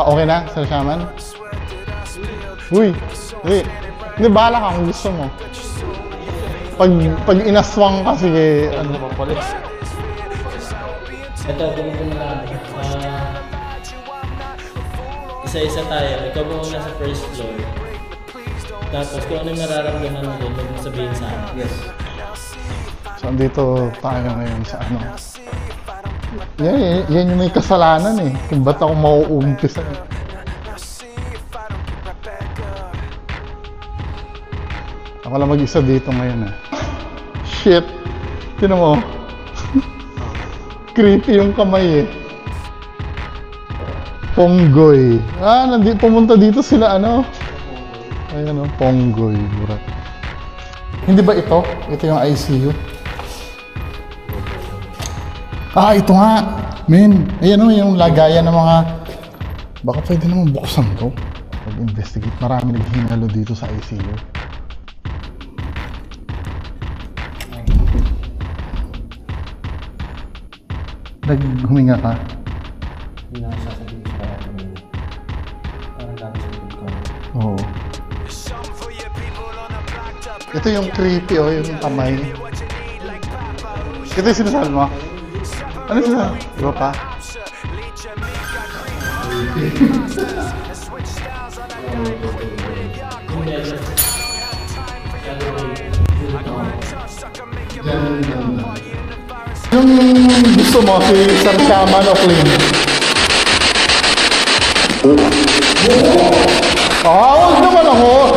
Okay na, Sir Shaman? Uy, hindi, bahala ka kung gusto mo. Pag inaswang ka, sige, ano. Ito, ganito na lang. Isa-isa tayo. Ikaw muna sa first floor. Tapos kung ano yung nararamdaman mo doon, huwag mo sabihin sa akin. Yes. So, andito tayo ngayon sa ano. Yan yung may kasalanan eh. Kung ba't ako mauumpisa eh. Ako lang mag-isa dito ngayon eh. Shit! Tinan mo. Creepy yung kamay eh. Ponggoy. Pumunta dito sila ano. Ayan o, Ponggoy. Burat. Hindi ba ito? Ito yung ICU. Ito nga. Men, ayan o, yung lagayan ng mga... Baka pwede naman buksan to. Pag-investigate. Marami naghihingalo dito sa ICU. Naghuminga ka? Hindi na sasabihin ko parang dami sa likod ko. Oo. Ito yung creepy yung kamay. Ito yung sinasabi mo? Ano sinasabi? Iba pa? Yung gusto mo si Sir Shaman o Clean? Huwag naman ako!